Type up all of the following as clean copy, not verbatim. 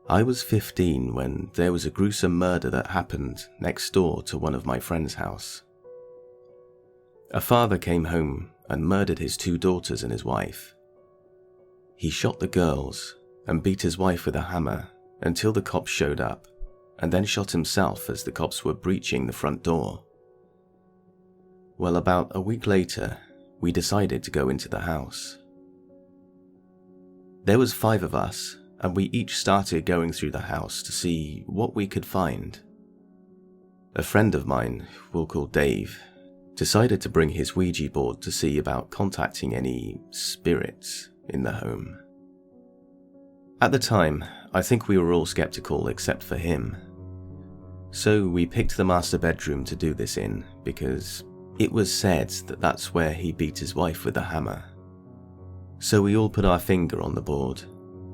I was 15 when there was a gruesome murder that happened next door to one of my friend's house. A father came home and murdered his 2 daughters and his wife. He shot the girls and beat his wife with a hammer until the cops showed up, and then shot himself as the cops were breaching the front door. Well, about a week later, we decided to go into the house. There was 5 of us, and we each started going through the house to see what we could find. A friend of mine, we'll call Dave, decided to bring his Ouija board to see about contacting any spirits in the home. At the time, I think we were all skeptical except for him. So we picked the master bedroom to do this in because it was said that that's where he beat his wife with a hammer. So we all put our finger on the board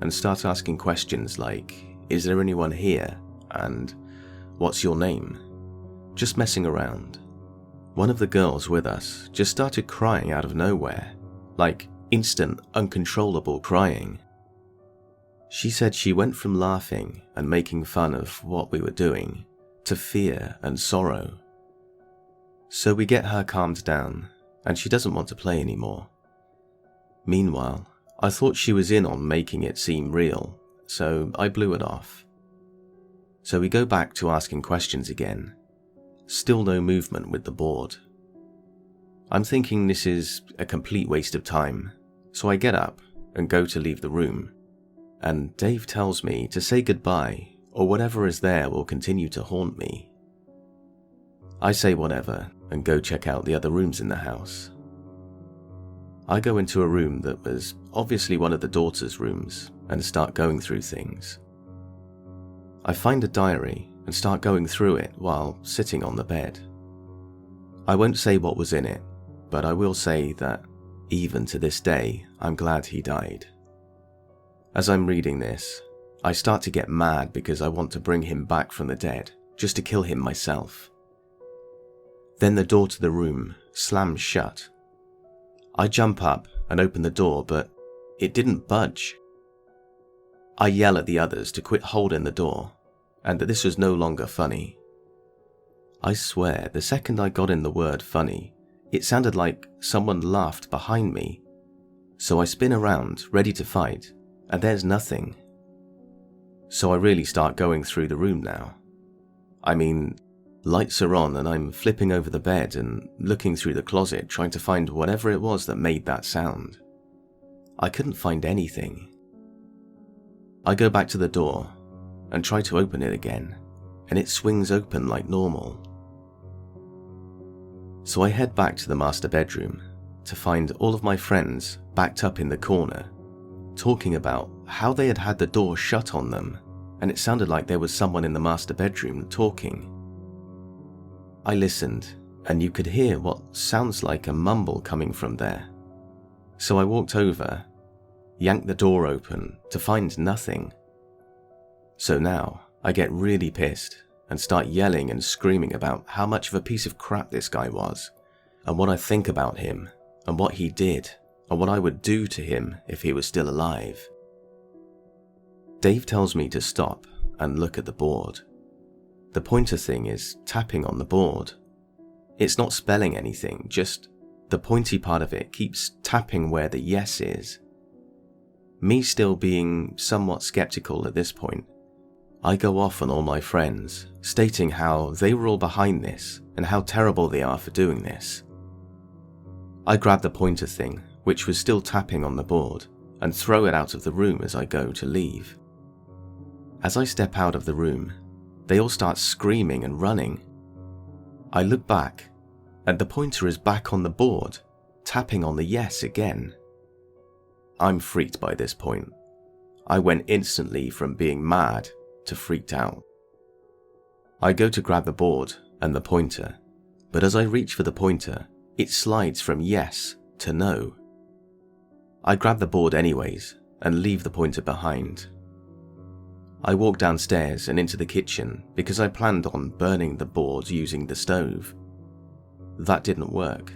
and start asking questions like, "Is there anyone here?" and "What's your name?" Just messing around. One of the girls with us just started crying out of nowhere, like instant, uncontrollable crying. She said she went from laughing and making fun of what we were doing to fear and sorrow. So we get her calmed down, and she doesn't want to play anymore. Meanwhile, I thought she was in on making it seem real, so I blew it off. So we go back to asking questions again. Still no movement with the board. I'm thinking this is a complete waste of time, so I get up and go to leave the room, and Dave tells me to say goodbye or whatever is there will continue to haunt me. I say whatever and go check out the other rooms in the house. I go into a room that was obviously one of the daughters' rooms and start going through things. I find a diary and start going through it while sitting on the bed. I won't say what was in it, but I will say that even to this day, I'm glad he died. As I'm reading this, I start to get mad because I want to bring him back from the dead, just to kill him myself. Then the door to the room slams shut. I jump up and open the door, but it didn't budge. I yell at the others to quit holding the door, and that this was no longer funny. I swear, the second I got in the word funny, it sounded like someone laughed behind me. So I spin around, ready to fight, and there's nothing. So I really start going through the room now. I mean, lights are on and I'm flipping over the bed and looking through the closet trying to find whatever it was that made that sound. I couldn't find anything. I go back to the door and try to open it again, and it swings open like normal. So I head back to the master bedroom to find all of my friends backed up in the corner, talking about how they had had the door shut on them, and it sounded like there was someone in the master bedroom talking. I listened, and you could hear what sounds like a mumble coming from there. So I walked over, yanked the door open to find nothing. So now I get really pissed and start yelling and screaming about how much of a piece of crap this guy was, and what I think about him, and what he did, and what I would do to him if he was still alive. Dave tells me to stop and look at the board. The pointer thing is tapping on the board. It's not spelling anything, just the pointy part of it keeps tapping where the yes is. Me still being somewhat skeptical at this point, I go off on all my friends, stating how they were all behind this and how terrible they are for doing this. I grab the pointer thing, which was still tapping on the board, and throw it out of the room as I go to leave. As I step out of the room, they all start screaming and running. I look back, and the pointer is back on the board, tapping on the yes again. I'm freaked by this point. I went instantly from being mad to freaked out. I go to grab the board and the pointer, but as I reach for the pointer, it slides from yes to no. I grab the board anyways and leave the pointer behind. I walk downstairs and into the kitchen because I planned on burning the board using the stove. That didn't work.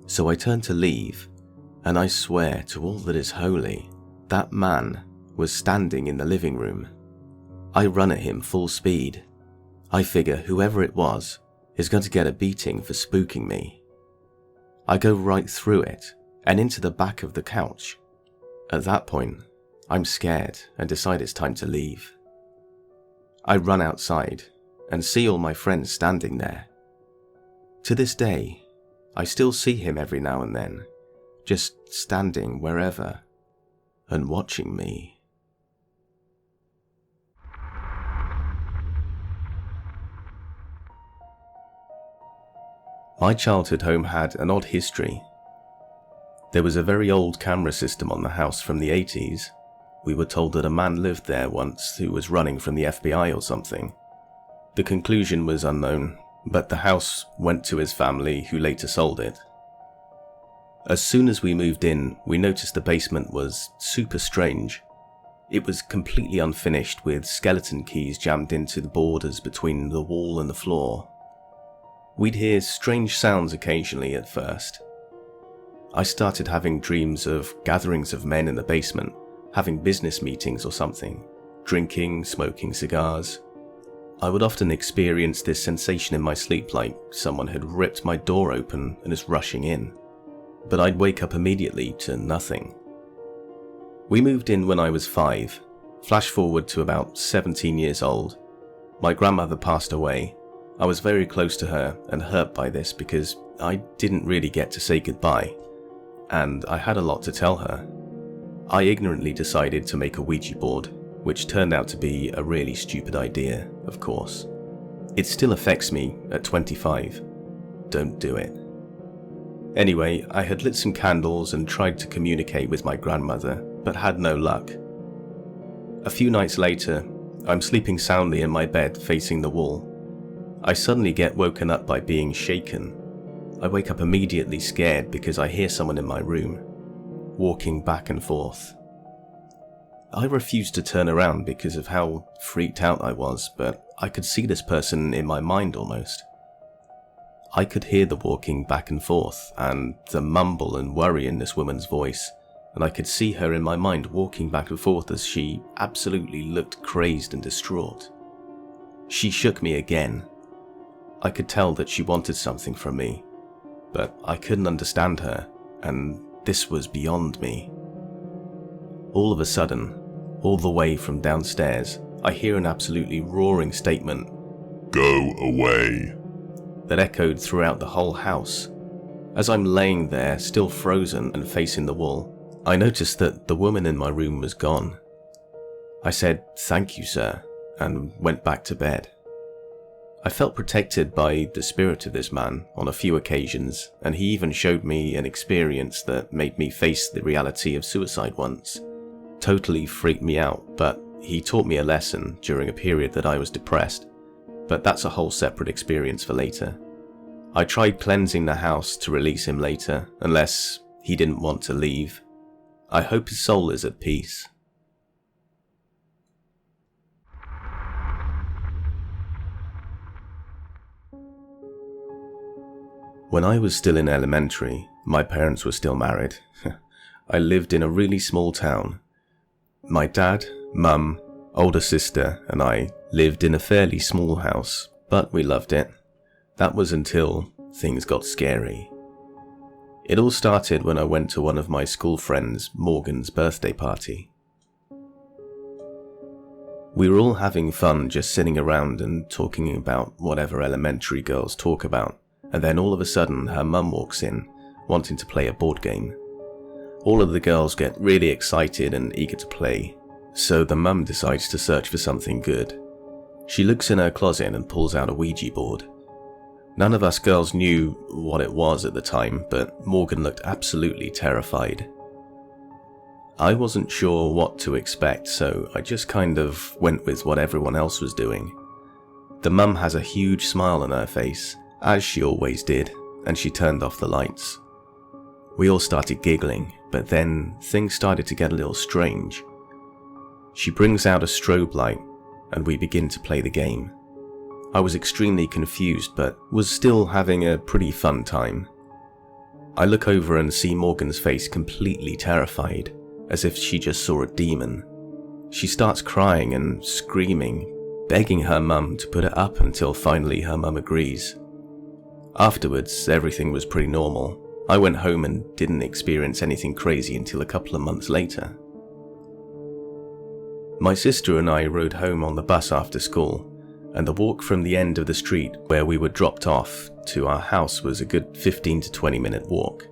So I turn to leave, and I swear to all that is holy, that man was standing in the living room, I run at him full speed. I figure whoever it was is going to get a beating for spooking me. I go right through it and into the back of the couch. At that point, I'm scared and decide it's time to leave. I run outside and see all my friends standing there. To this day, I still see him every now and then, just standing wherever and watching me. My childhood home had an odd history. There was a very old camera system on the house from the 80s. We were told that a man lived there once who was running from the FBI or something. The conclusion was unknown, but the house went to his family, who later sold it. As soon as we moved in, we noticed the basement was super strange. It was completely unfinished, with skeleton keys jammed into the borders between the wall and the floor. We'd hear strange sounds occasionally at first. I started having dreams of gatherings of men in the basement, having business meetings or something, drinking, smoking cigars. I would often experience this sensation in my sleep, like someone had ripped my door open and is rushing in. But I'd wake up immediately to nothing. We moved in when I was 5. Flash forward to about 17 years old. My grandmother passed away. I was very close to her and hurt by this because I didn't really get to say goodbye, and I had a lot to tell her. I ignorantly decided to make a Ouija board, which turned out to be a really stupid idea, of course. It still affects me at 25. Don't do it. Anyway, I had lit some candles and tried to communicate with my grandmother, but had no luck. A few nights later, I'm sleeping soundly in my bed facing the wall. I suddenly get woken up by being shaken. I wake up immediately scared because I hear someone in my room, walking back and forth. I refused to turn around because of how freaked out I was, but I could see this person in my mind almost. I could hear the walking back and forth and the mumble and worry in this woman's voice, and I could see her in my mind walking back and forth as she absolutely looked crazed and distraught. She shook me again. I could tell that she wanted something from me, but I couldn't understand her, and this was beyond me. All of a sudden, all the way from downstairs, I hear an absolutely roaring statement, "Go away," that echoed throughout the whole house. As I'm laying there, still frozen and facing the wall, I noticed that the woman in my room was gone. I said, "Thank you, sir," and went back to bed. I felt protected by the spirit of this man on a few occasions, and he even showed me an experience that made me face the reality of suicide once. Totally freaked me out, but he taught me a lesson during a period that I was depressed. But that's a whole separate experience for later. I tried cleansing the house to release him later, unless he didn't want to leave. I hope his soul is at peace. When I was still in elementary, my parents were still married. I lived in a really small town. My dad, mum, older sister, and I lived in a fairly small house, but we loved it. That was until things got scary. It all started when I went to one of my school friends, Morgan's birthday party. We were all having fun just sitting around and talking about whatever elementary girls talk about. And then all of a sudden her mum walks in, wanting to play a board game. All of the girls get really excited and eager to play, so the mum decides to search for something good. She looks in her closet and pulls out a Ouija board. None of us girls knew what it was at the time, but Morgan looked absolutely terrified. I wasn't sure what to expect, so I just kind of went with what everyone else was doing. The mum has a huge smile on her face, as she always did, and she turned off the lights. We all started giggling, but then things started to get a little strange. She brings out a strobe light, and we begin to play the game. I was extremely confused, but was still having a pretty fun time. I look over and see Morgan's face completely terrified, as if she just saw a demon. She starts crying and screaming, begging her mum to put it up until finally her mum agrees. Afterwards, everything was pretty normal. I went home and didn't experience anything crazy until a couple of months later. My sister and I rode home on the bus after school, and the walk from the end of the street where we were dropped off to our house was a good 15 to 20 minute walk.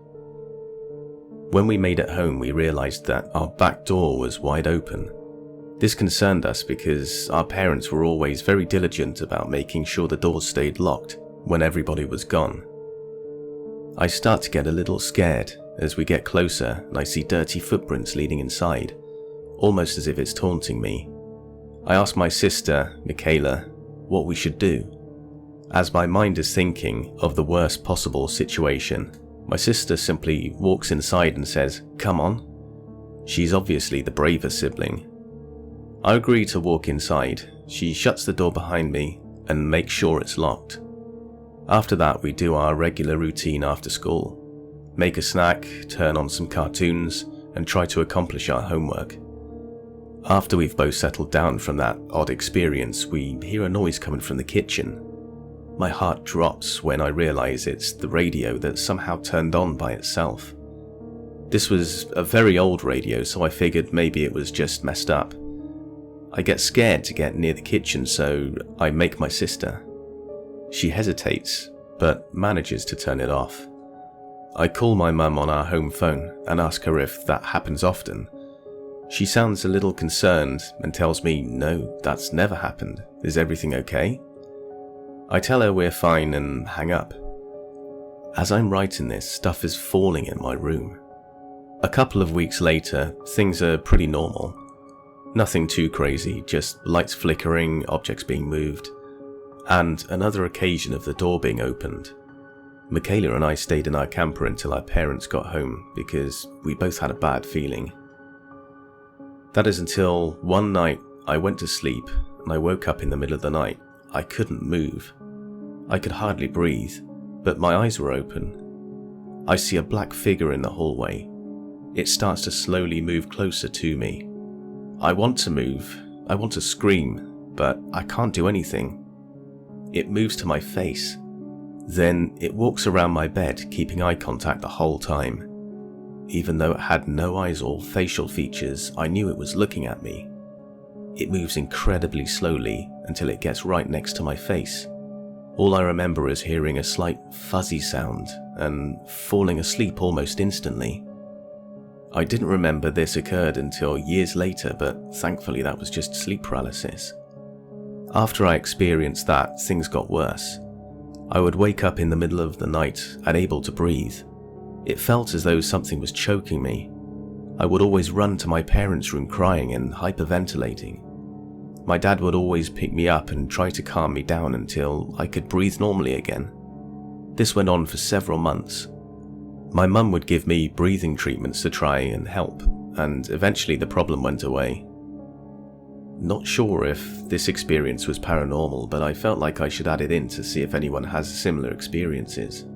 When we made it home, we realized that our back door was wide open. This concerned us because our parents were always very diligent about making sure the doors stayed locked when everybody was gone. I start to get a little scared as we get closer and I see dirty footprints leading inside, almost as if it's taunting me. I ask my sister, Michaela, what we should do. As my mind is thinking of the worst possible situation, my sister simply walks inside and says, "Come on." She's obviously the braver sibling. I agree to walk inside. She shuts the door behind me and makes sure it's locked. After that, we do our regular routine after school. Make a snack, turn on some cartoons, and try to accomplish our homework. After we've both settled down from that odd experience, we hear a noise coming from the kitchen. My heart drops when I realize it's the radio that somehow turned on by itself. This was a very old radio, so I figured maybe it was just messed up. I get scared to get near the kitchen, so I make my sister. She hesitates, but manages to turn it off. I call my mum on our home phone and ask her if that happens often. She sounds a little concerned and tells me, "No, that's never happened. Is everything okay?" I tell her we're fine and hang up. As I'm writing this, stuff is falling in my room. A couple of weeks later, things are pretty normal. Nothing too crazy, just lights flickering, objects being moved, and another occasion of the door being opened. Michaela and I stayed in our camper until our parents got home because we both had a bad feeling. That is until one night I went to sleep and I woke up in the middle of the night. I couldn't move. I could hardly breathe, but my eyes were open. I see a black figure in the hallway. It starts to slowly move closer to me. I want to move, I want to scream, but I can't do anything. It moves to my face. Then it walks around my bed, keeping eye contact the whole time. Even though it had no eyes or facial features, I knew it was looking at me. It moves incredibly slowly until it gets right next to my face. All I remember is hearing a slight fuzzy sound and falling asleep almost instantly. I didn't remember this occurred until years later, but thankfully that was just sleep paralysis. After I experienced that, things got worse. I would wake up in the middle of the night, unable to breathe. It felt as though something was choking me. I would always run to my parents' room crying and hyperventilating. My dad would always pick me up and try to calm me down until I could breathe normally again. This went on for several months. My mum would give me breathing treatments to try and help, and eventually the problem went away. Not sure if this experience was paranormal, but I felt like I should add it in to see if anyone has similar experiences.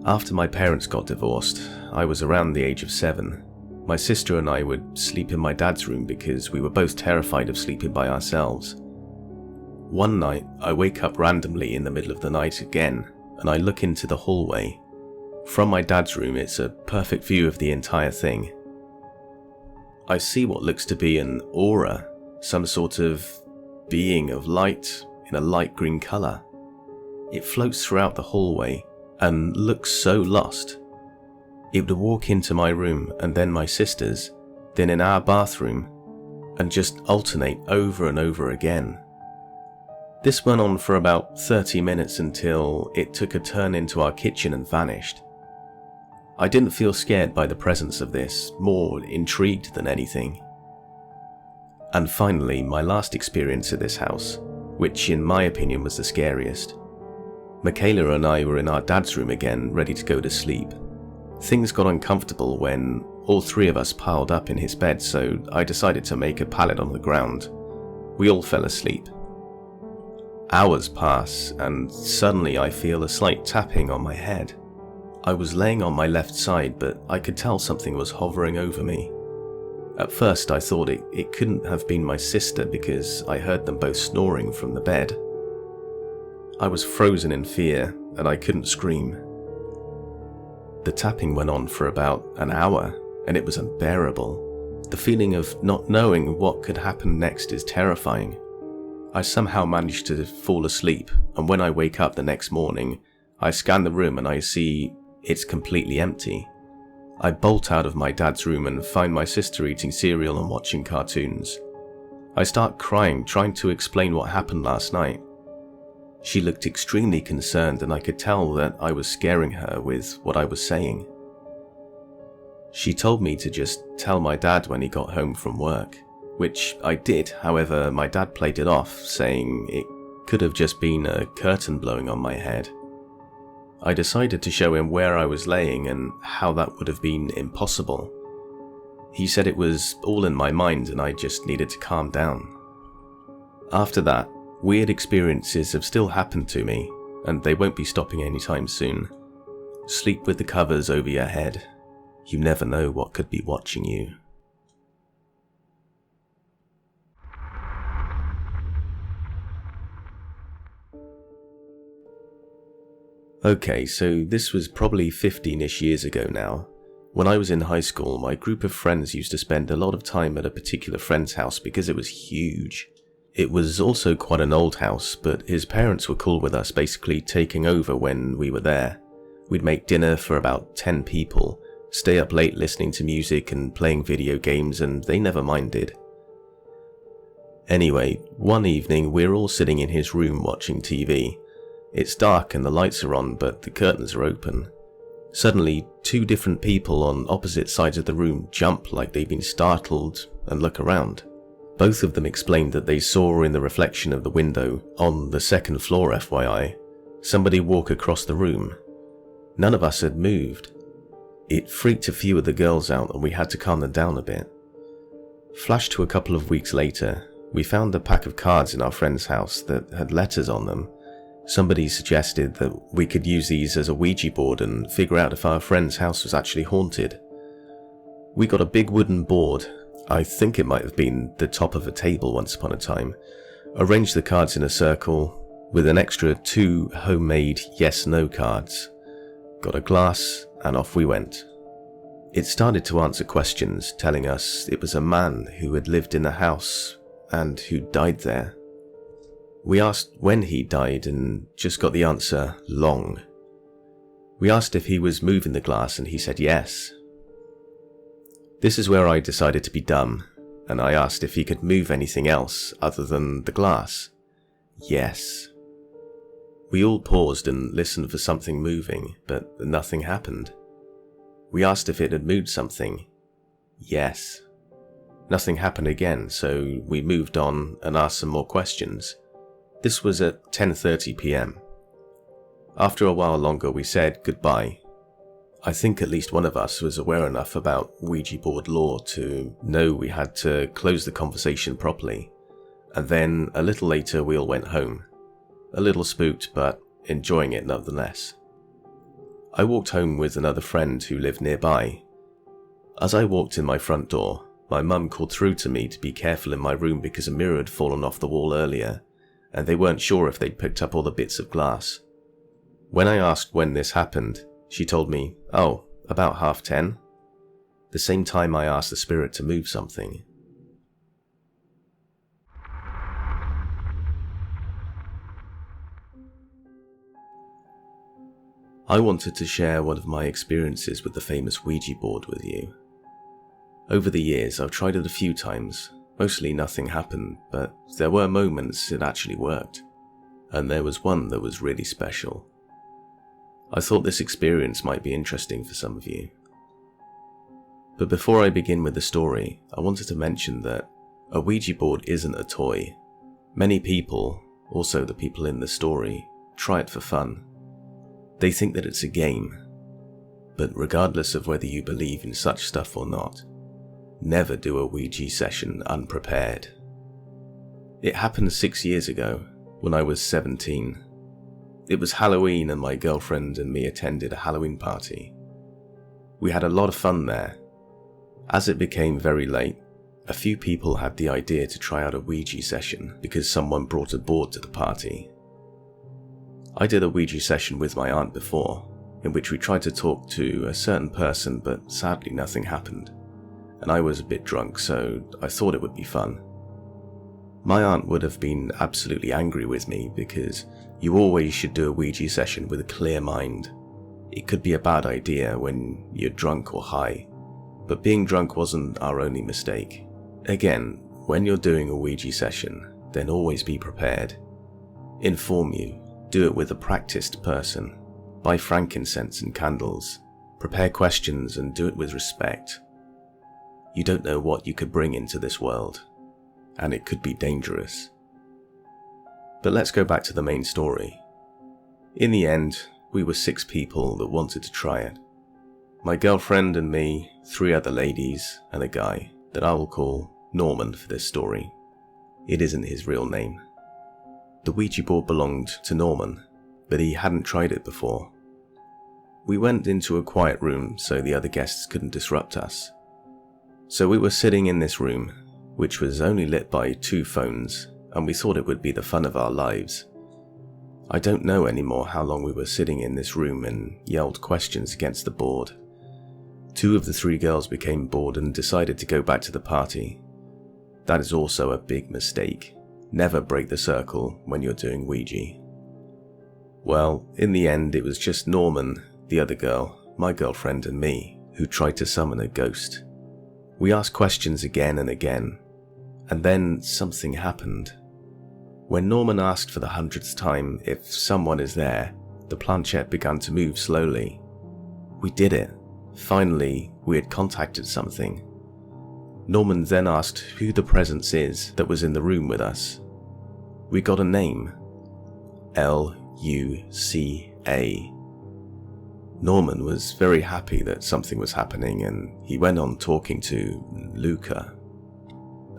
After my parents got divorced, I was around the age of 7. My sister and I would sleep in my dad's room because we were both terrified of sleeping by ourselves. One night, I wake up randomly in the middle of the night again, and I look into the hallway. From my dad's room, it's a perfect view of the entire thing. I see what looks to be an aura, some sort of being of light in a light green colour. It floats throughout the hallway and looks so lost. It would walk into my room and then my sister's, then in our bathroom, and just alternate over and over again. This went on for about 30 minutes until it took a turn into our kitchen and vanished. I didn't feel scared by the presence of this, more intrigued than anything. And finally, my last experience at this house, which in my opinion was the scariest. Michaela and I were in our dad's room again, ready to go to sleep. Things got uncomfortable when all three of us piled up in his bed, so I decided to make a pallet on the ground. We all fell asleep. Hours pass, and suddenly I feel a slight tapping on my head. I was laying on my left side, but I could tell something was hovering over me. At first I thought it couldn't have been my sister because I heard them both snoring from the bed. I was frozen in fear and I couldn't scream. The tapping went on for about an hour and it was unbearable. The feeling of not knowing what could happen next is terrifying. I somehow managed to fall asleep, and when I wake up the next morning, I scan the room and I see it's completely empty. I bolt out of my dad's room and find my sister eating cereal and watching cartoons. I start crying, trying to explain what happened last night. She looked extremely concerned and I could tell that I was scaring her with what I was saying. She told me to just tell my dad when he got home from work, which I did. However, my dad played it off, saying it could have just been a curtain blowing on my head. I decided to show him where I was laying and how that would have been impossible. He said it was all in my mind and I just needed to calm down. After that, weird experiences have still happened to me, and they won't be stopping anytime soon. Sleep with the covers over your head. You never know what could be watching you. Okay, so this was probably 15-ish years ago now. When I was in high school, my group of friends used to spend a lot of time at a particular friend's house because it was huge. It was also quite an old house, but his parents were cool with us basically taking over when we were there. We'd make dinner for about 10 people, stay up late listening to music and playing video games, and they never minded. Anyway, one evening we're all sitting in his room watching TV. It's dark and the lights are on, but the curtains are open. Suddenly, two different people on opposite sides of the room jump like they've been startled and look around. Both of them explained that they saw in the reflection of the window, on the second floor FYI, somebody walk across the room. None of us had moved. It freaked a few of the girls out and we had to calm them down a bit. Flash to a couple of weeks later, we found a pack of cards in our friend's house that had letters on them. Somebody suggested that we could use these as a Ouija board and figure out if our friend's house was actually haunted. We got a big wooden board, I think it might have been the top of a table once upon a time, arranged the cards in a circle with an extra 2 homemade yes-no cards, got a glass, and off we went. It started to answer questions, telling us it was a man who had lived in the house and who died there. We asked when he died and just got the answer, long. We asked if he was moving the glass and he said yes. This is where I decided to be dumb, and I asked if he could move anything else other than the glass. Yes. We all paused and listened for something moving, but nothing happened. We asked if it had moved something. Yes. Nothing happened again, so we moved on and asked some more questions. This was at 10:30 p.m. After a while longer, we said goodbye. I think at least one of us was aware enough about Ouija board lore to know we had to close the conversation properly, and then a little later we all went home. A little spooked, but enjoying it nonetheless. I walked home with another friend who lived nearby. As I walked in my front door, my mum called through to me to be careful in my room because a mirror had fallen off the wall earlier, and they weren't sure if they'd picked up all the bits of glass. When I asked when this happened, she told me, oh, about 10:30. The same time I asked the spirit to move something. I wanted to share one of my experiences with the famous Ouija board with you. Over the years, I've tried it a few times. Mostly nothing happened, but there were moments it actually worked. And there was one that was really special. I thought this experience might be interesting for some of you. But before I begin with the story, I wanted to mention that a Ouija board isn't a toy. Many people, also the people in the story, try it for fun. They think that it's a game. But regardless of whether you believe in such stuff or not, never do a Ouija session unprepared. It happened 6 years ago, when I was 17. It was Halloween and my girlfriend and me attended a Halloween party. We had a lot of fun there. As it became very late, A few people had the idea to try out a Ouija session because someone brought a board to the party. I did a Ouija session with my aunt before, in which we tried to talk to a certain person, but sadly nothing happened, and I was a bit drunk, so I thought it would be fun. My aunt would have been absolutely angry with me because you always should do a Ouija session with a clear mind. It could be a bad idea when you're drunk or high, but being drunk wasn't our only mistake. Again, when you're doing a Ouija session, then always be prepared. Inform you, do it with a practiced person, buy frankincense and candles, prepare questions and do it with respect. You don't know what you could bring into this world, and it could be dangerous. But let's go back to the main story. In the end, we were 6 people that wanted to try it. My girlfriend and me, 3 other ladies, and a guy that I will call Norman for this story. It isn't his real name. The Ouija board belonged to Norman, but he hadn't tried it before. We went into a quiet room so the other guests couldn't disrupt us. So we were sitting in this room, which was only lit by 2 phones, and we thought it would be the fun of our lives. I don't know anymore how long we were sitting in this room and yelled questions against the board. 2 of the 3 girls became bored and decided to go back to the party. That is also a big mistake. Never break the circle when you're doing Ouija. Well, in the end it was just Norman, the other girl, my girlfriend and me who tried to summon a ghost. We asked questions again and again, and then something happened. When Norman asked for the 100th time if someone is there, the planchette began to move slowly. We did it. Finally, we had contacted something. Norman then asked who the presence is that was in the room with us. We got a name. Luca. Norman was very happy that something was happening and he went on talking to Luca.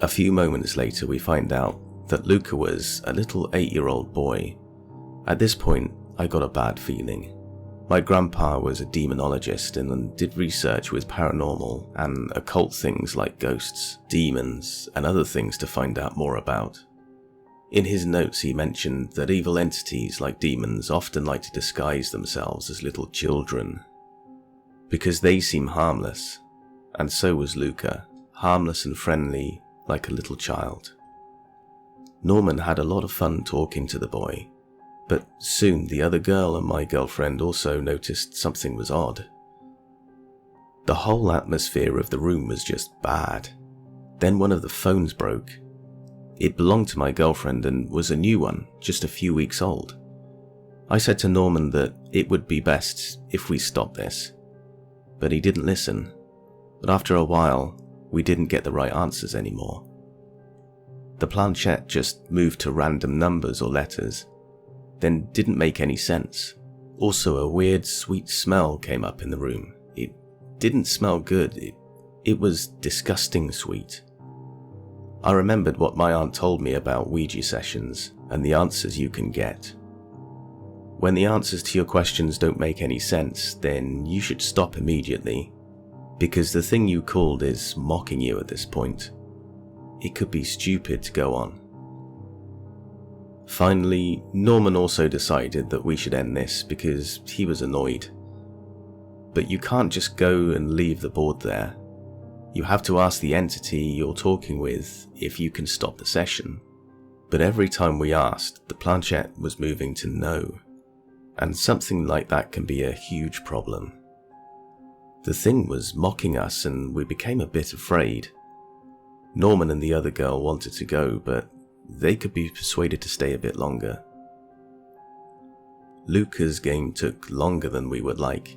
A few moments later we find out that Luca was a little 8-year-old boy. At this point I got a bad feeling. My grandpa was a demonologist and did research with paranormal and occult things like ghosts, demons, and other things to find out more about. In his notes he mentioned that evil entities like demons often like to disguise themselves as little children, because they seem harmless, and so was Luca, harmless and friendly like a little child. Norman had a lot of fun talking to the boy, but soon the other girl and my girlfriend also noticed something was odd. The whole atmosphere of the room was just bad. Then one of the phones broke. It belonged to my girlfriend and was a new one, just a few weeks old. I said to Norman that it would be best if we stopped this, but he didn't listen. But after a while, we didn't get the right answers anymore. The planchette just moved to random numbers or letters, then didn't make any sense. Also, a weird sweet smell came up in the room. It didn't smell good, it was disgusting sweet. I remembered what my aunt told me about Ouija sessions and the answers you can get. When the answers to your questions don't make any sense, then you should stop immediately, because the thing you called is mocking you at this point. It could be stupid to go on. Finally, Norman also decided that we should end this because he was annoyed. But you can't just go and leave the board there. You have to ask the entity you're talking with if you can stop the session. But every time we asked, the planchette was moving to no, and something like that can be a huge problem. The thing was mocking us and we became a bit afraid. Norman and the other girl wanted to go, but they could be persuaded to stay a bit longer. Luca's game took longer than we would like.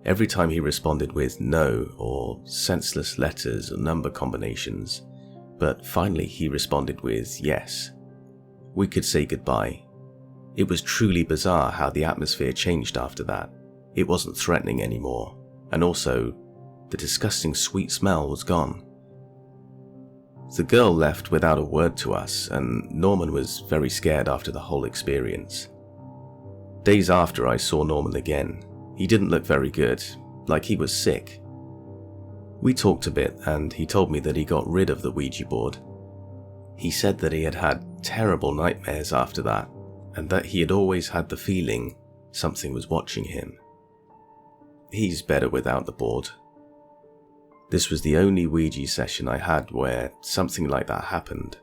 Every time he responded with no or senseless letters or number combinations, but finally he responded with yes. We could say goodbye. It was truly bizarre how the atmosphere changed after that. It wasn't threatening anymore, and also, the disgusting sweet smell was gone. The girl left without a word to us, and Norman was very scared after the whole experience. Days after I saw Norman again. He didn't look very good, like he was sick. We talked a bit and he told me that he got rid of the Ouija board. He said that he had had terrible nightmares after that, and that he had always had the feeling something was watching him. He's better without the board. This was the only Ouija session I had where something like that happened.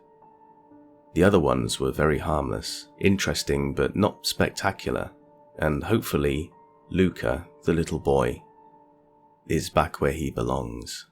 The other ones were very harmless, interesting but not spectacular, and hopefully Luca, the little boy, is back where he belongs.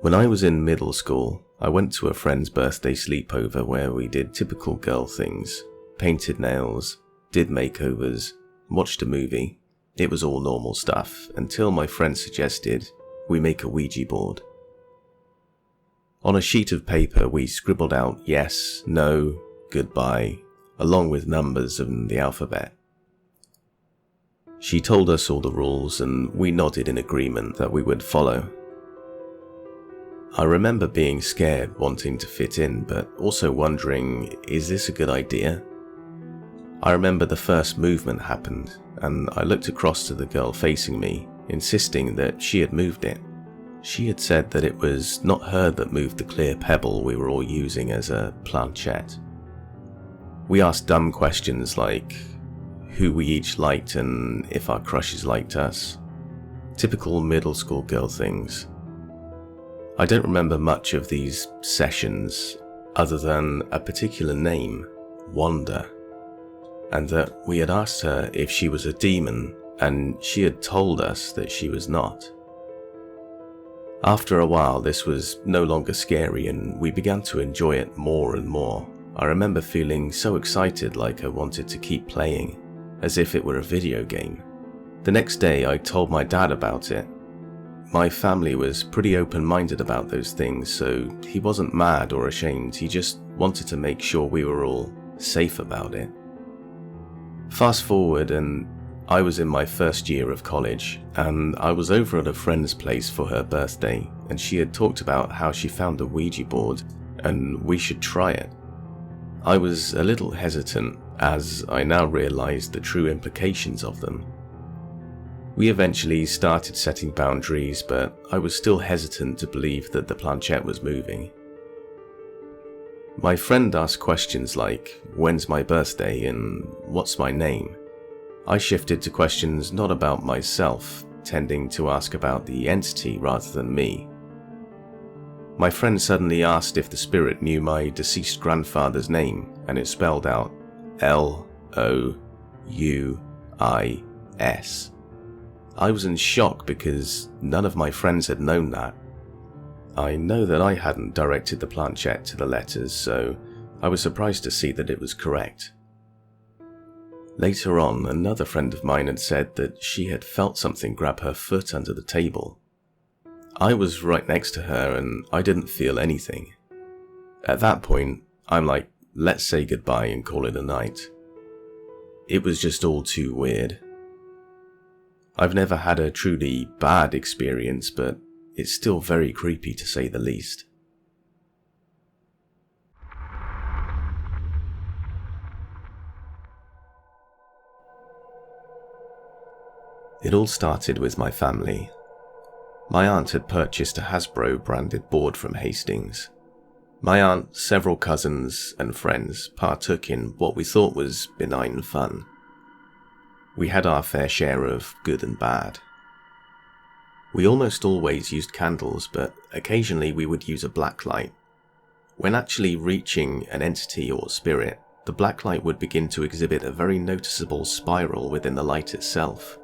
When I was in middle school, I went to a friend's birthday sleepover where we did typical girl things, painted nails, did makeovers, watched a movie. It was all normal stuff until my friend suggested we make a Ouija board. On a sheet of paper we scribbled out yes, no, goodbye, along with numbers and the alphabet. She told us all the rules and we nodded in agreement that we would follow. I remember being scared, wanting to fit in, but also wondering, is this a good idea? I remember the first movement happened, and I looked across to the girl facing me, insisting that she had moved it. She had said that it was not her that moved the clear pebble we were all using as a planchette. We asked dumb questions like who we each liked and if our crushes liked us. Typical middle school girl things. I don't remember much of these sessions other than a particular name, Wanda, and that we had asked her if she was a demon and she had told us that she was not. After a while this was no longer scary and we began to enjoy it more and more. I remember feeling so excited, like I wanted to keep playing, as if it were a video game. The next day I told my dad about it. My family was pretty open-minded about those things, so he wasn't mad or ashamed, he just wanted to make sure we were all safe about it. Fast forward and I was in my first year of college, and I was over at a friend's place for her birthday, and she had talked about how she found a Ouija board and we should try it. I was a little hesitant, as I now realized the true implications of them. We eventually started setting boundaries, but I was still hesitant to believe that the planchette was moving. My friend asked questions like, when's my birthday and what's my name? I shifted to questions not about myself, tending to ask about the entity rather than me. My friend suddenly asked if the spirit knew my deceased grandfather's name, and it spelled out L-O-U-I-S. I was in shock because none of my friends had known that. I know that I hadn't directed the planchette to the letters, so I was surprised to see that it was correct. Later on, another friend of mine had said that she had felt something grab her foot under the table. I was right next to her and I didn't feel anything. At that point, I'm like, let's say goodbye and call it a night. It was just all too weird. I've never had a truly bad experience, but it's still very creepy to say the least. It all started with my family. My aunt had purchased a Hasbro branded board from Hastings. My aunt, several cousins and friends partook in what we thought was benign fun. We had our fair share of good and bad. We almost always used candles, but occasionally we would use a black light. When actually reaching an entity or spirit, the black light would begin to exhibit a very noticeable spiral within the light itself.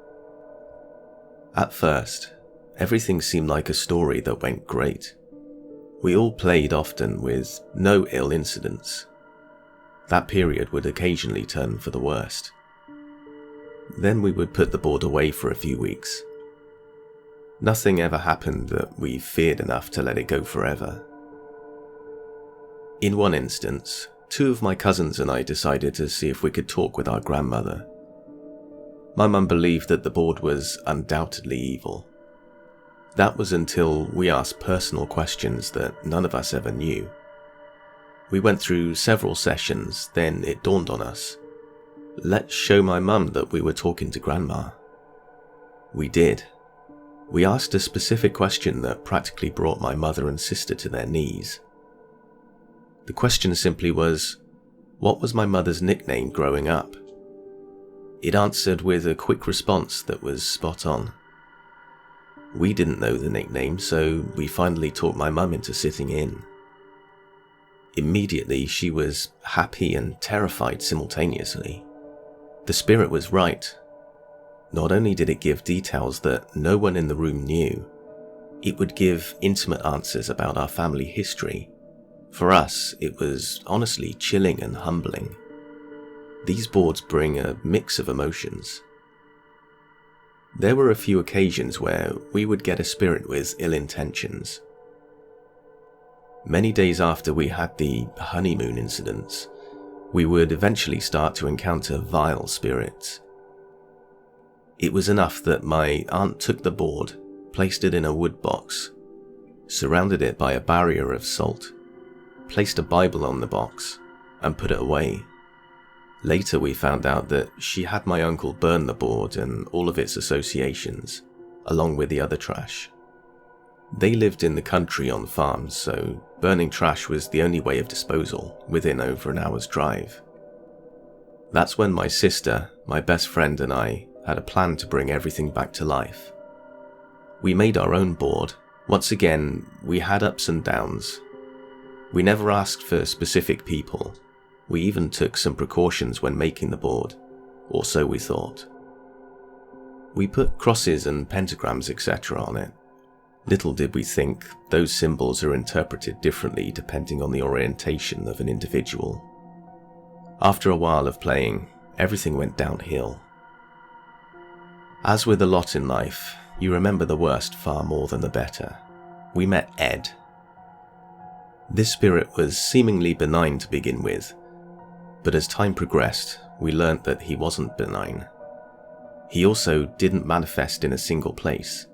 At first, everything seemed like a story that went great. We all played often with no ill incidents. That period would occasionally turn for the worst. Then we would put the board away for a few weeks. Nothing ever happened that we feared enough to let it go forever. In one instance, 2 of my cousins and I decided to see if we could talk with our grandmother. My mum believed that the board was undoubtedly evil. That was until we asked personal questions that none of us ever knew. We went through several sessions, then it dawned on us. Let's show my mum that we were talking to Grandma. We did. We asked a specific question that practically brought my mother and sister to their knees. The question simply was, what was my mother's nickname growing up? It answered with a quick response that was spot on. We didn't know the nickname, so we finally talked my mum into sitting in. Immediately, she was happy and terrified simultaneously. The spirit was right. Not only did it give details that no one in the room knew, it would give intimate answers about our family history. For us, it was honestly chilling and humbling. These boards bring a mix of emotions. There were a few occasions where we would get a spirit with ill intentions. Many days after we had the honeymoon incidents, we would eventually start to encounter vile spirits. It was enough that my aunt took the board, placed it in a wood box, surrounded it by a barrier of salt, placed a Bible on the box, and put it away. Later we found out that she had my uncle burn the board and all of its associations, along with the other trash. They lived in the country on farms, so burning trash was the only way of disposal, within over an hour's drive. That's when my sister, my best friend, and I had a plan to bring everything back to life. We made our own board. Once again, we had ups and downs. We never asked for specific people. We even took some precautions when making the board, or so we thought. We put crosses and pentagrams, etc. on it. Little did we think those symbols are interpreted differently depending on the orientation of an individual. After a while of playing, everything went downhill. As with a lot in life, you remember the worst far more than the better. We met Ed. This spirit was seemingly benign to begin with, but as time progressed, we learnt that he wasn't benign. He also didn't manifest in a single place.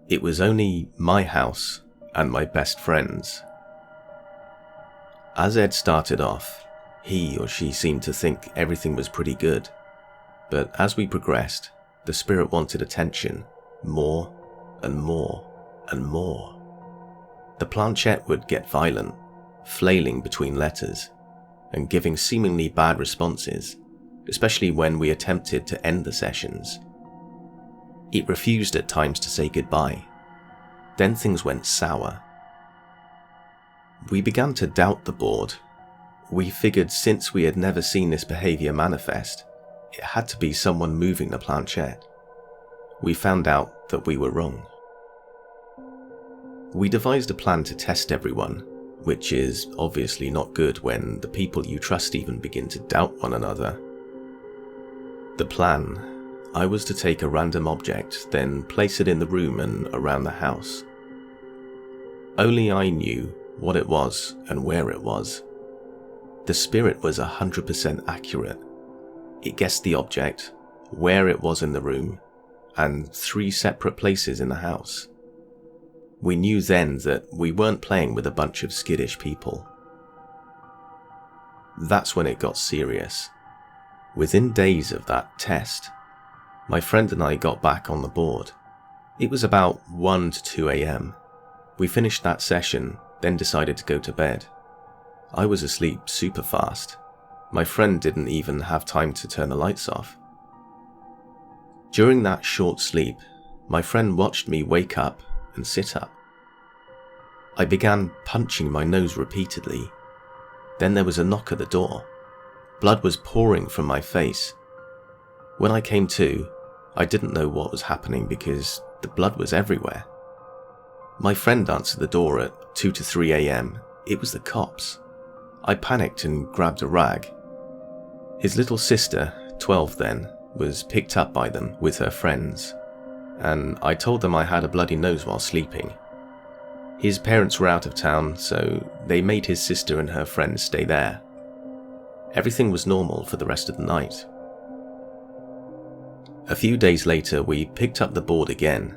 It was only my house and my best friend's. As Ed started off, he or she seemed to think everything was pretty good, but as we progressed, the spirit wanted attention, more and more and more. The planchette would get violent, flailing between letters, and giving seemingly bad responses, especially when we attempted to end the sessions. It refused at times to say goodbye. Then things went sour. We began to doubt the board. We figured since we had never seen this behavior manifest, it had to be someone moving the planchette. We found out that we were wrong. We devised a plan to test everyone, which is obviously not good when the people you trust even begin to doubt one another. The plan: I was to take a random object, then place it in the room and around the house. Only I knew what it was and where it was. The spirit was 100% accurate. It guessed the object, where it was in the room, and 3 separate places in the house. We knew then that we weren't playing with a bunch of skittish people. That's when it got serious. Within days of that test, my friend and I got back on the board. It was about 1 to 2 a.m. We finished that session, then decided to go to bed. I was asleep super fast. My friend didn't even have time to turn the lights off. During that short sleep, my friend watched me wake up and sit up. I began punching my nose repeatedly. Then there was a knock at the door. Blood was pouring from my face. When I came to, I didn't know what was happening because the blood was everywhere. My friend answered the door at 2 to 3 a.m. It was the cops. I panicked and grabbed a rag. His little sister, 12 then, was picked up by them with her friends, and I told them I had a bloody nose while sleeping. His parents were out of town, so they made his sister and her friends stay there. Everything was normal for the rest of the night. A few days later, we picked up the board again.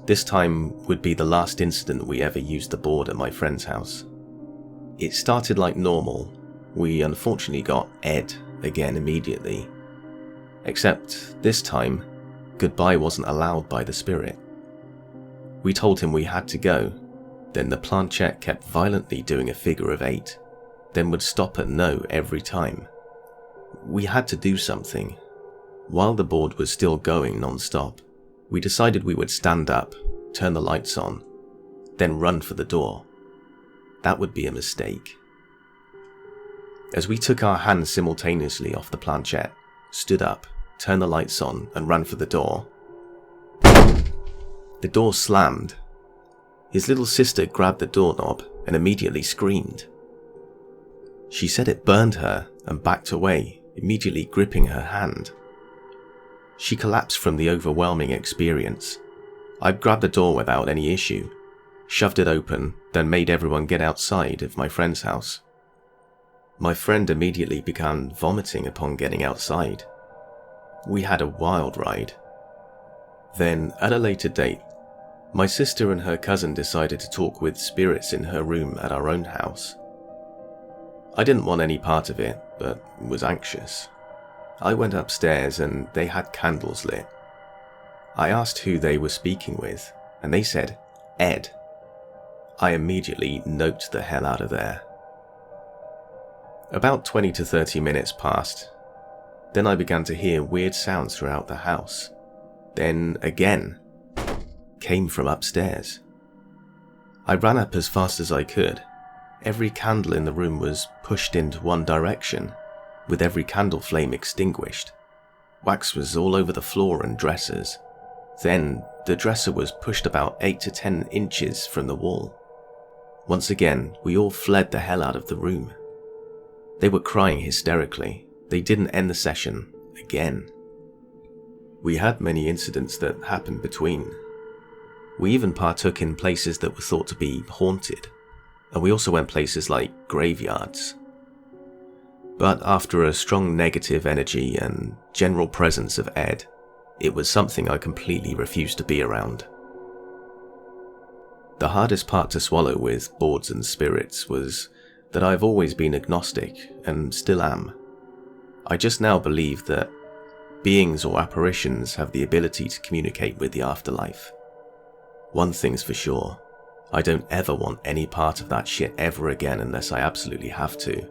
This time would be the last incident we ever used the board at my friend's house. It started like normal. We unfortunately got Ed again immediately. Except this time, goodbye wasn't allowed by the spirit. We told him we had to go, then the planchette kept violently doing a figure of 8, then would stop at no every time. We had to do something. While the board was still going non-stop, we decided we would stand up, turn the lights on, then run for the door. That would be a mistake. As we took our hands simultaneously off the planchette, stood up, turned the lights on, and ran for the door, the door slammed. His little sister grabbed the doorknob and immediately screamed. She said it burned her and backed away, immediately gripping her hand. She collapsed from the overwhelming experience. I grabbed the door without any issue, shoved it open, then made everyone get outside of my friend's house. My friend immediately began vomiting upon getting outside. We had a wild ride. Then, at a later date, my sister and her cousin decided to talk with spirits in her room at our own house. I didn't want any part of it, but was anxious. I went upstairs and they had candles lit. I asked who they were speaking with, and they said, Ed. I immediately noped the hell out of there. About 20 to 30 minutes passed. Then I began to hear weird sounds throughout the house. Then, again, came from upstairs. I ran up as fast as I could. Every candle in the room was pushed into one direction, with every candle flame extinguished. Wax was all over the floor and dressers. Then, the dresser was pushed about 8 to 10 inches from the wall. Once again, we all fled the hell out of the room. They were crying hysterically. They didn't end the session again. We had many incidents that happened between. We even partook in places that were thought to be haunted, and we also went places like graveyards. But after a strong negative energy and general presence of Ed, it was something I completely refused to be around. The hardest part to swallow with boards and spirits was that I've always been agnostic and still am. I just now believe that beings or apparitions have the ability to communicate with the afterlife. One thing's for sure, I don't ever want any part of that shit ever again unless I absolutely have to.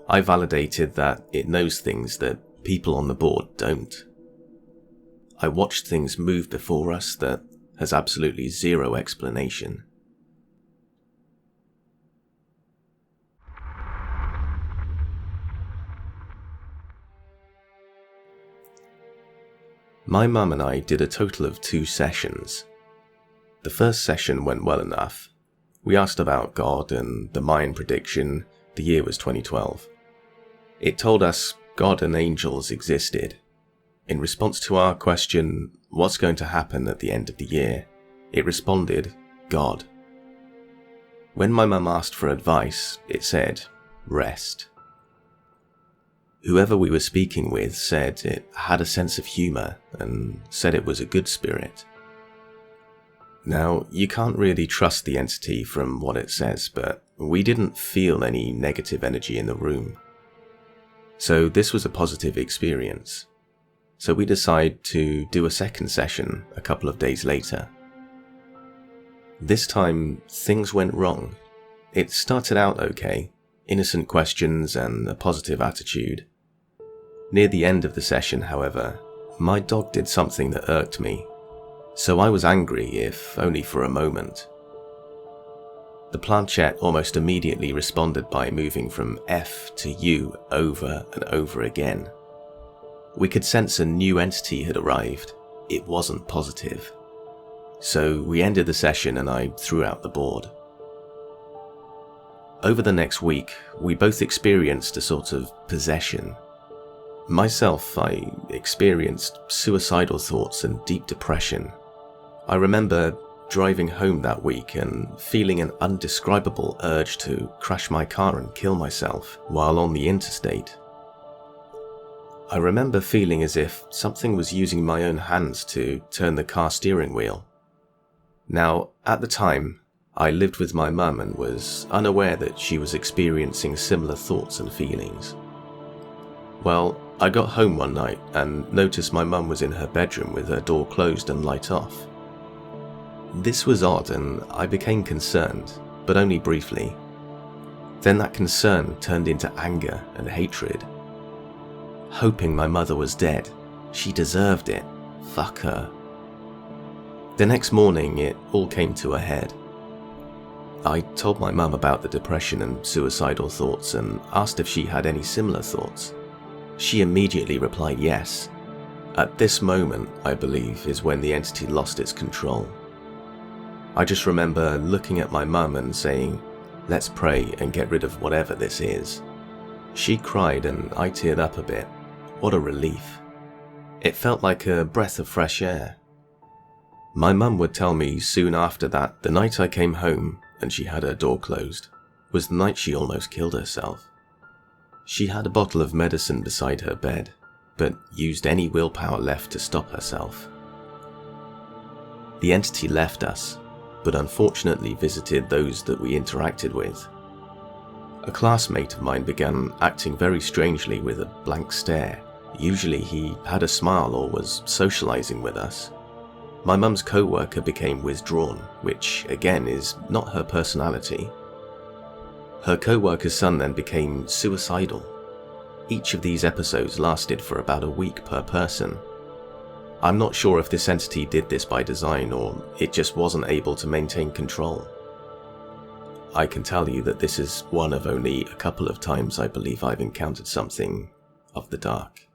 I validated that it knows things that people on the board don't. I watched things move before us that has absolutely zero explanation. My mum and I did a total of 2 sessions. The first session went well enough. We asked about God and the Mayan prediction. The year was 2012. It told us God and angels existed. In response to our question, what's going to happen at the end of the year, it responded, God. When my mum asked for advice, it said, rest. Whoever we were speaking with said it had a sense of humour and said it was a good spirit. Now, you can't really trust the entity from what it says, but we didn't feel any negative energy in the room. So this was a positive experience. So we decided to do a second session a couple of days later. This time, things went wrong. It started out okay, innocent questions and a positive attitude. Near the end of the session, however, my dog did something that irked me, so I was angry, if only for a moment. The planchette almost immediately responded by moving from F to U over and over again. We could sense a new entity had arrived. It wasn't positive. So we ended the session and I threw out the board. Over the next week, we both experienced a sort of possession. Myself, I experienced suicidal thoughts and deep depression. I remember driving home that week and feeling an undescribable urge to crash my car and kill myself while on the interstate. I remember feeling as if something was using my own hands to turn the car steering wheel. Now, at the time, I lived with my mum and was unaware that she was experiencing similar thoughts and feelings. Well, I got home one night and noticed my mum was in her bedroom with her door closed and light off. This was odd and I became concerned, but only briefly. Then that concern turned into anger and hatred. Hoping my mother was dead. She deserved it. Fuck her. The next morning, it all came to a head. I told my mum about the depression and suicidal thoughts and asked if she had any similar thoughts. She immediately replied yes. At this moment, I believe, is when the entity lost its control. I just remember looking at my mum and saying, "Let's pray and get rid of whatever this is." She cried and I teared up a bit. What a relief. It felt like a breath of fresh air. My mum would tell me soon after that the night I came home and she had her door closed was the night she almost killed herself. She had a bottle of medicine beside her bed, but used any willpower left to stop herself. The entity left us, but unfortunately visited those that we interacted with. A classmate of mine began acting very strangely with a blank stare. Usually he had a smile or was socializing with us. My mum's co-worker became withdrawn, which again is not her personality. Her co-worker's son then became suicidal. Each of these episodes lasted for about a week per person. I'm not sure if this entity did this by design or it just wasn't able to maintain control. I can tell you that this is one of only a couple of times I believe I've encountered something of the dark.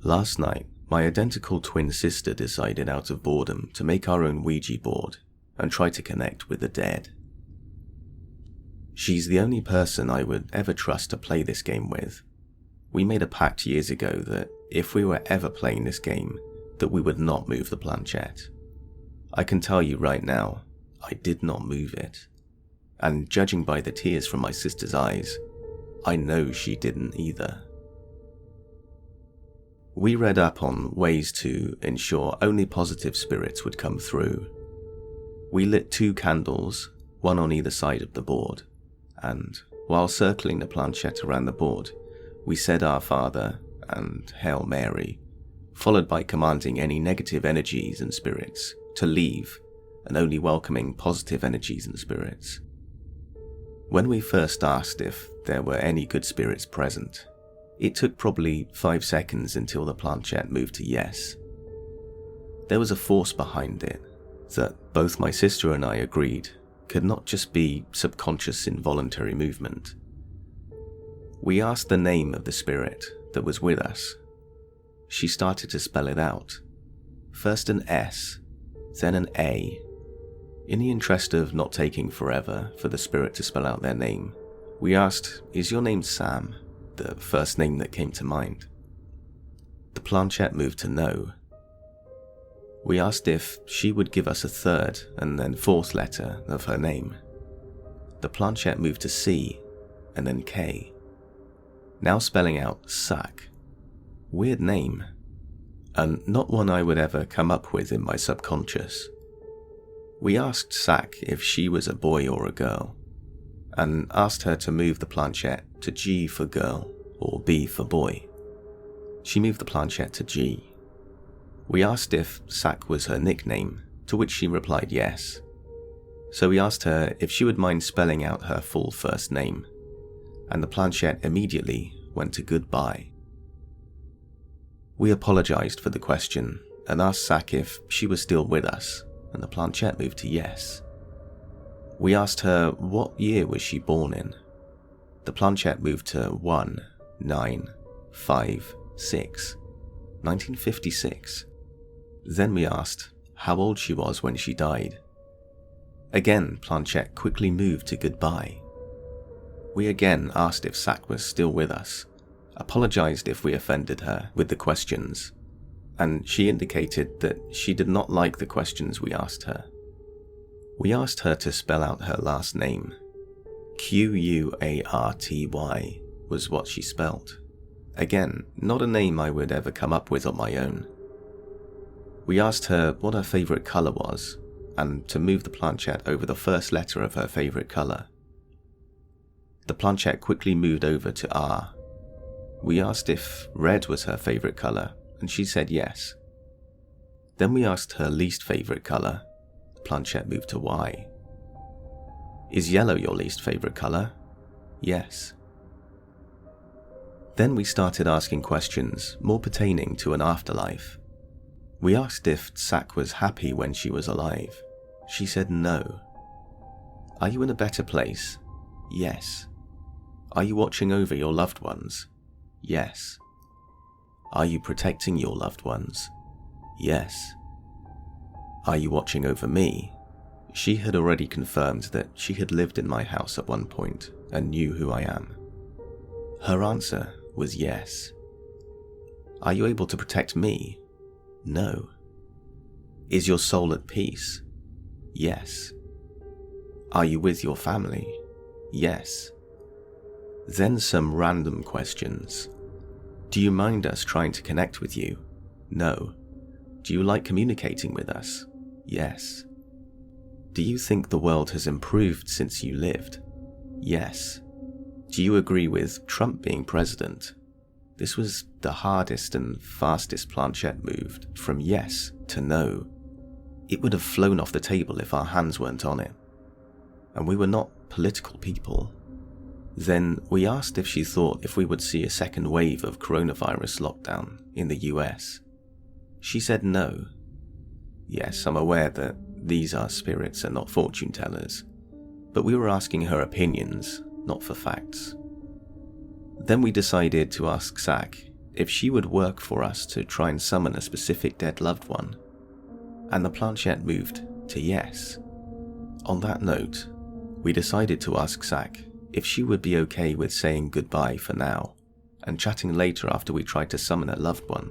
Last night, my identical twin sister decided out of boredom to make our own Ouija board and try to connect with the dead. She's the only person I would ever trust to play this game with. We made a pact years ago that if we were ever playing this game, that we would not move the planchette. I can tell you right now, I did not move it. And judging by the tears from my sister's eyes, I know she didn't either. We read up on ways to ensure only positive spirits would come through. We lit 2 candles, one on either side of the board, and while circling the planchette around the board, we said Our Father and Hail Mary, followed by commanding any negative energies and spirits to leave and only welcoming positive energies and spirits. When we first asked if there were any good spirits present, it took probably 5 seconds until the planchette moved to yes. There was a force behind it that both my sister and I agreed could not just be subconscious involuntary movement. We asked the name of the spirit that was with us. She started to spell it out. First an S, then an A. In the interest of not taking forever for the spirit to spell out their name, we asked, "Is your name Sam?" the first name that came to mind. The planchette moved to no. We asked if she would give us a third and then fourth letter of her name. The planchette moved to C and then K. Now spelling out Sack. Weird name, and not one I would ever come up with in my subconscious. We asked Sack if she was a boy or a girl, and asked her to move the planchette to G for girl or B for boy. She moved the planchette to G. We asked if Sack was her nickname, to which she replied yes. So we asked her if she would mind spelling out her full first name, and the planchette immediately went to goodbye. We apologized for the question and asked Sack if she was still with us, and the planchette moved to yes. We asked her what year was she born in. The planchette moved to 1956, 1956. Then we asked how old she was when she died. Again, planchette quickly moved to goodbye. We again asked if Sack was still with us, apologized if we offended her with the questions, and she indicated that she did not like the questions we asked her. We asked her to spell out her last name. Quarty was what she spelt. Again, not a name I would ever come up with on my own. We asked her what her favourite colour was, and to move the planchette over the first letter of her favourite colour. The planchette quickly moved over to R. We asked if red was her favourite colour, and she said yes. Then we asked her least favourite colour. The planchette moved to Y. Is yellow your least favourite colour? Yes. Then we started asking questions more pertaining to an afterlife. We asked if Sak was happy when she was alive. She said no. Are you in a better place? Yes. Are you watching over your loved ones? Yes. Are you protecting your loved ones? Yes. Are you watching over me? She had already confirmed that she had lived in my house at one point and knew who I am. Her answer was yes. Are you able to protect me? No. Is your soul at peace? Yes. Are you with your family? Yes. Then some random questions. Do you mind us trying to connect with you? No. Do you like communicating with us? Yes. Do you think the world has improved since you lived? Yes. Do you agree with Trump being president? This was the hardest and fastest planchette moved from yes to no. It would have flown off the table if our hands weren't on it. And we were not political people. Then we asked if she thought if we would see a second wave of coronavirus lockdown in the US. She said no. Yes, I'm aware that these are spirits and not fortune tellers, but we were asking her opinions, not for facts. Then we decided to ask Sak if she would work for us to try and summon a specific dead loved one, and the planchette moved to yes. On that note, we decided to ask Sak if she would be okay with saying goodbye for now and chatting later after we tried to summon a loved one.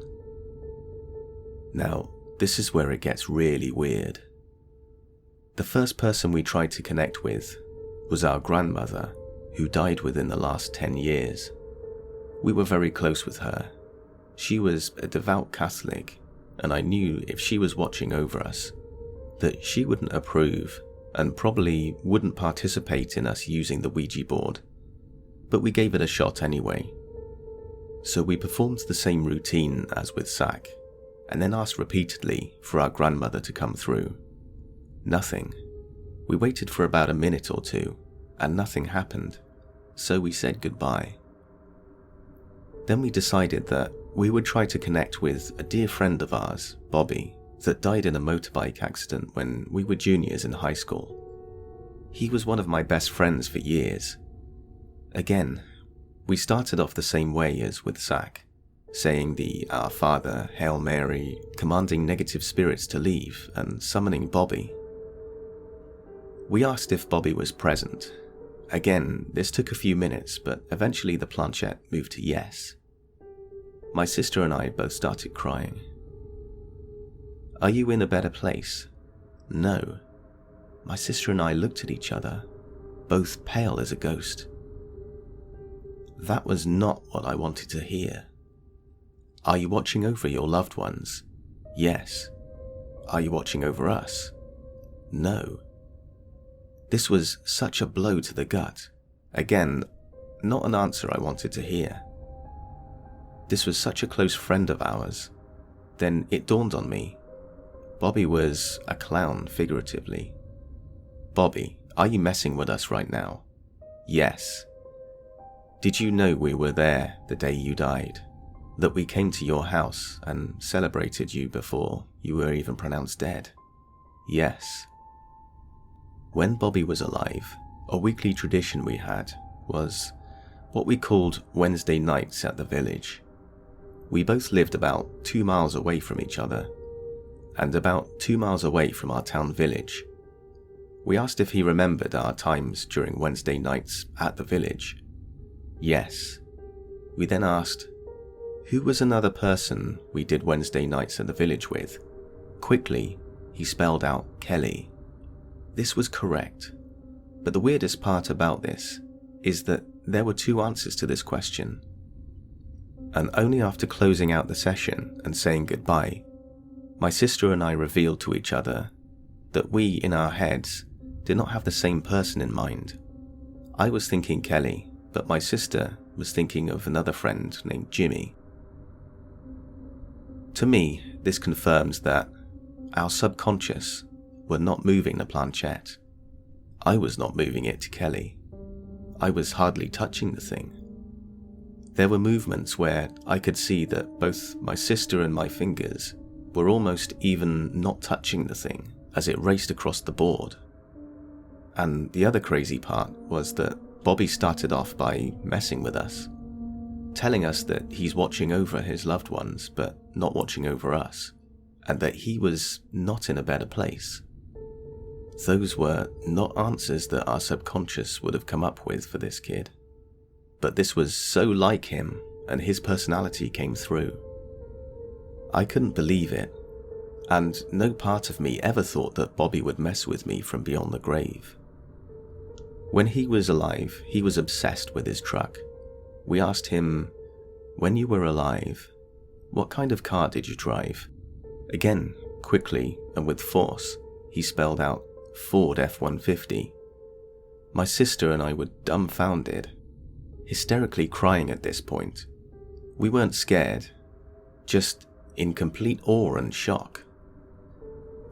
Now, this is where it gets really weird. The first person we tried to connect with was our grandmother, who died within the last 10 years. We were very close with her. She was a devout Catholic, and I knew if she was watching over us, that she wouldn't approve and probably wouldn't participate in us using the Ouija board, but we gave it a shot anyway. So we performed the same routine as with Sak, and then asked repeatedly for our grandmother to come through. Nothing. We waited for about a minute or two, and nothing happened, so we said goodbye. Then we decided that we would try to connect with a dear friend of ours, Bobby, that died in a motorbike accident when we were juniors in high school. He was one of my best friends for years. Again, we started off the same way as with Sak, saying the Our Father, Hail Mary, commanding negative spirits to leave, and summoning Bobby. We asked if Bobby was present. Again, this took a few minutes, but eventually the planchette moved to yes. My sister and I both started crying. Are you in a better place? No. My sister and I looked at each other, both pale as a ghost. That was not what I wanted to hear. Are you watching over your loved ones? Yes. Are you watching over us? No. This was such a blow to the gut. Again, not an answer I wanted to hear. This was such a close friend of ours. Then it dawned on me. Bobby was a clown, figuratively. Bobby, are you messing with us right now? Yes. Did you know we were there the day you died? That we came to your house and celebrated you before you were even pronounced dead? Yes. When Bobby was alive, a weekly tradition we had was what we called Wednesday nights at the village. We both lived about 2 miles away from each other, and about 2 miles away from our town village. We asked if he remembered our times during Wednesday nights at the village. Yes. We then asked, who was another person we did Wednesday nights at the village with? Quickly, he spelled out Kelly. This was correct, but the weirdest part about this is that there were 2 answers to this question. And only after closing out the session and saying goodbye, my sister and I revealed to each other that we, in our heads, did not have the same person in mind. I was thinking Kelly, but my sister was thinking of another friend named Jimmy. To me, this confirms that our subconscious were not moving the planchette. I was not moving it to Kelly. I was hardly touching the thing. There were movements where I could see that both my sister and my fingers were almost even not touching the thing as it raced across the board. And the other crazy part was that Bobby started off by messing with us, telling us that he's watching over his loved ones but not watching over us, and that he was not in a better place. Those were not answers that our subconscious would have come up with for this kid. But this was so like him, and his personality came through. I couldn't believe it, and no part of me ever thought that Bobby would mess with me from beyond the grave. When he was alive, he was obsessed with his truck. We asked him, "When you were alive, what kind of car did you drive?" Again, quickly and with force, he spelled out Ford F-150. My sister and I were dumbfounded, hysterically crying at this point. We weren't scared, just in complete awe and shock.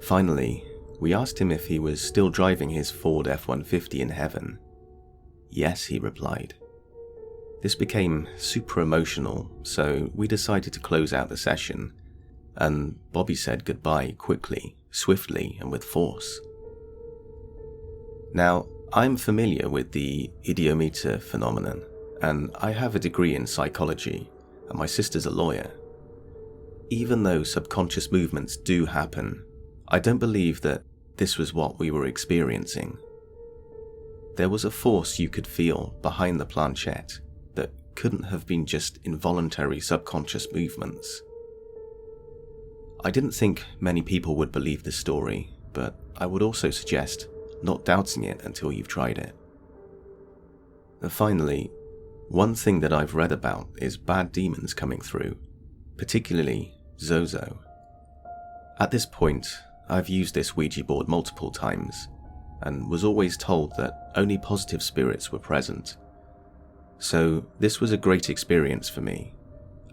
Finally, we asked him if he was still driving his Ford F-150 in heaven. Yes, he replied. This became super emotional, so we decided to close out the session, and Bobby said goodbye quickly, swiftly, and with force. Now, I'm familiar with the idiometer phenomenon, and I have a degree in psychology, and my sister's a lawyer. Even though subconscious movements do happen, I don't believe that this was what we were experiencing. There was a force you could feel behind the planchette that couldn't have been just involuntary subconscious movements. I didn't think many people would believe this story, but I would also suggest not doubting it until you've tried it. And finally, one thing that I've read about is bad demons coming through, particularly Zozo. At this point, I've used this Ouija board multiple times, and was always told that only positive spirits were present. So this was a great experience for me.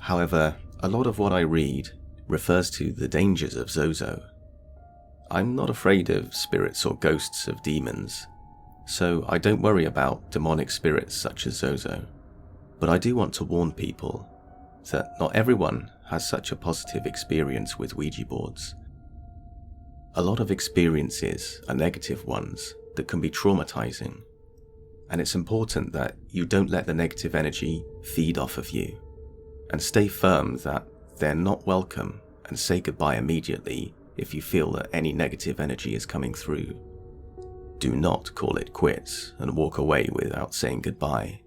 However, a lot of what I read refers to the dangers of Zozo. I'm not afraid of spirits or ghosts of demons, so I don't worry about demonic spirits such as Zozo. But I do want to warn people that not everyone has such a positive experience with Ouija boards. A lot of experiences are negative ones that can be traumatizing, and it's important that you don't let the negative energy feed off of you, and stay firm that they're not welcome, and say goodbye immediately if you feel that any negative energy is coming through. Do not call it quits and walk away without saying goodbye.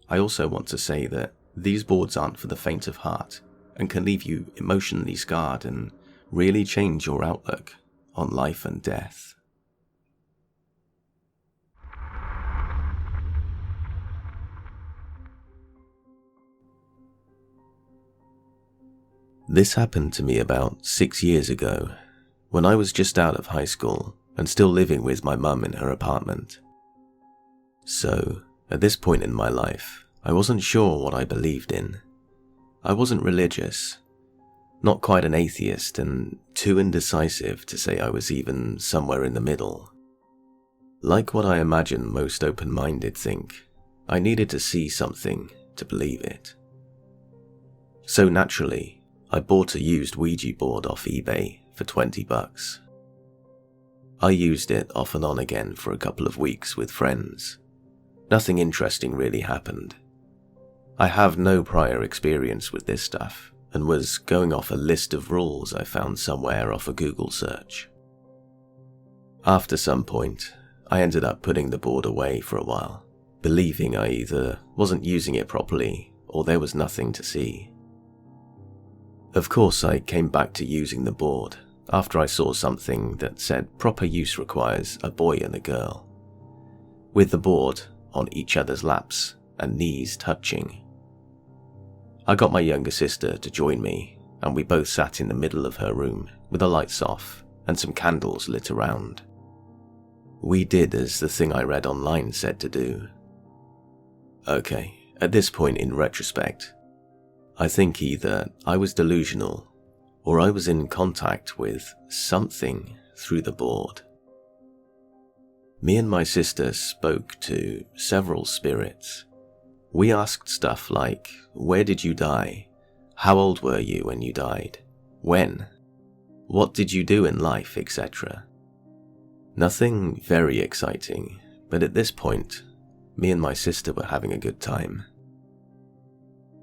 I also want to say that these boards aren't for the faint of heart, and can leave you emotionally scarred and really change your outlook on life and death. This happened to me about 6 years ago, when I was just out of high school and still living with my mum in her apartment. So, at this point in my life, I wasn't sure what I believed in. I wasn't religious, not quite an atheist, and too indecisive to say I was even somewhere in the middle. Like what I imagine most open-minded think, I needed to see something to believe it. So naturally, I bought a used Ouija board off eBay for $20. I used it off and on again for a couple of weeks with friends. Nothing interesting really happened. I have no prior experience with this stuff, and was going off a list of rules I found somewhere off a Google search. After some point, I ended up putting the board away for a while, believing I either wasn't using it properly or there was nothing to see. Of course, I came back to using the board after I saw something that said proper use requires a boy and a girl, with the board on each other's laps and knees touching. I got my younger sister to join me, and we both sat in the middle of her room with the lights off and some candles lit around. We did as the thing I read online said to do. Okay, at this point in retrospect, I think either I was delusional or I was in contact with something through the board. Me and my sister spoke to several spirits. We asked stuff like, where did you die? How old were you when you died? When? What did you do in life, etc. Nothing very exciting, but at this point, me and my sister were having a good time.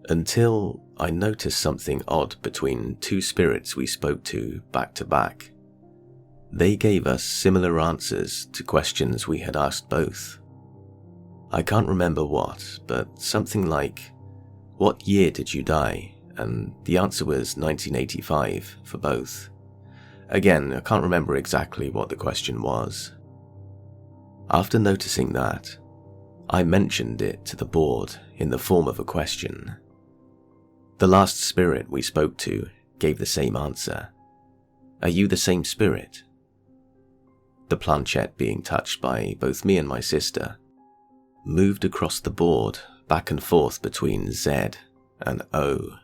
Until I noticed something odd between two spirits we spoke to back. They gave us similar answers to questions we had asked both. I can't remember what, but something like, what year did you die? And the answer was 1985 for both. Again, I can't remember exactly what the question was. After noticing that, I mentioned it to the board in the form of a question. The last spirit we spoke to gave the same answer. Are you the same spirit? The planchette, being touched by both me and my sister, moved across the board back and forth between Z and O.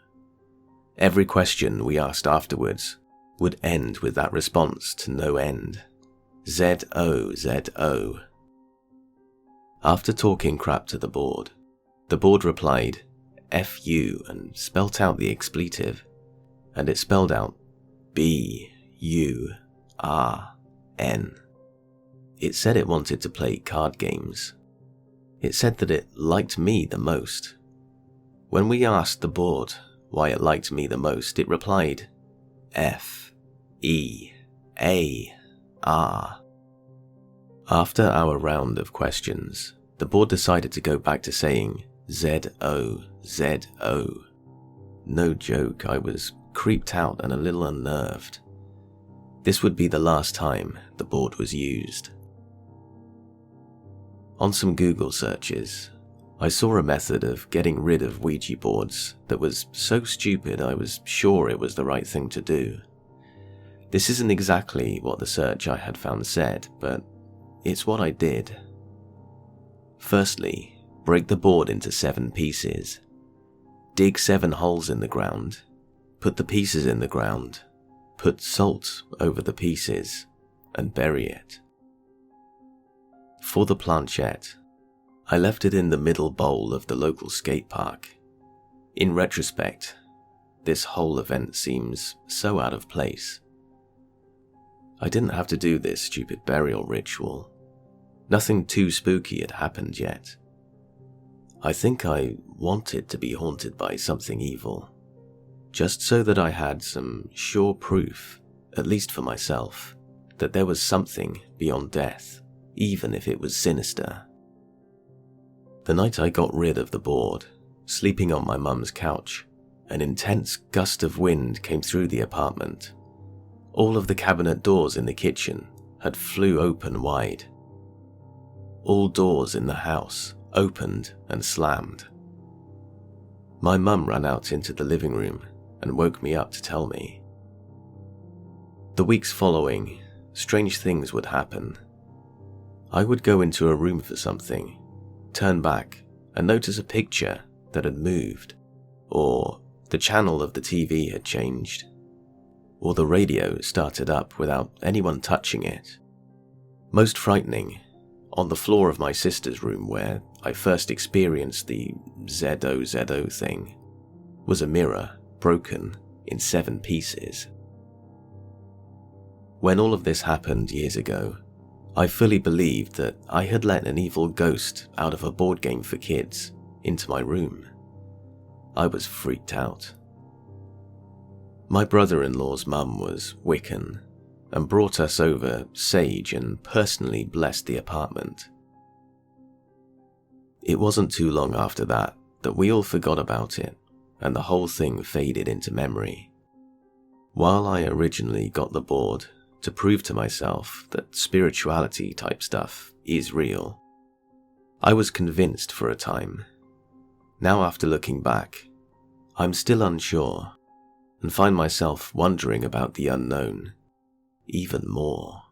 Every question we asked afterwards would end with that response to no end. Z-O, Z-O. After talking crap to the board replied F-U and spelt out the expletive, and it spelled out B-U-R-N. It said it wanted to play card games. It said that it liked me the most. When we asked the board why it liked me the most, it replied F-E-A-R. After our round of questions, the board decided to go back to saying Z-O, Z-O. No joke, I was creeped out and a little unnerved. This would be the last time the board was used. On some Google searches, I saw a method of getting rid of Ouija boards that was so stupid I was sure it was the right thing to do. This isn't exactly what the search I had found said, but it's what I did. Firstly, break the board into 7 pieces. Dig 7 holes in the ground. Put the pieces in the ground. Put salt over the pieces and bury it. For the planchette, I left it in the middle bowl of the local skate park. In retrospect, this whole event seems so out of place. I didn't have to do this stupid burial ritual. Nothing too spooky had happened yet. I think I wanted to be haunted by something evil, just so that I had some sure proof, at least for myself, that there was something beyond death, even if it was sinister. The night I got rid of the board, sleeping on my mum's couch, an intense gust of wind came through the apartment. All of the cabinet doors in the kitchen had flew open wide. All doors in the house opened and slammed. My mum ran out into the living room and woke me up to tell me. The weeks following, strange things would happen. I would go into a room for something, turn back and notice a picture that had moved, or the channel of the TV had changed, or the radio started up without anyone touching it. Most frightening, on the floor of my sister's room where I first experienced the ZOZO thing, was a mirror broken in 7 pieces. When all of this happened years ago, I fully believed that I had let an evil ghost out of a board game for kids into my room. I was freaked out. My brother-in-law's mum was Wiccan and brought us over sage and personally blessed the apartment. It wasn't too long after that we all forgot about it and the whole thing faded into memory. While I originally got the board to prove to myself that spirituality type stuff is real, I was convinced for a time. Now, after looking back, I'm still unsure and find myself wondering about the unknown, even more.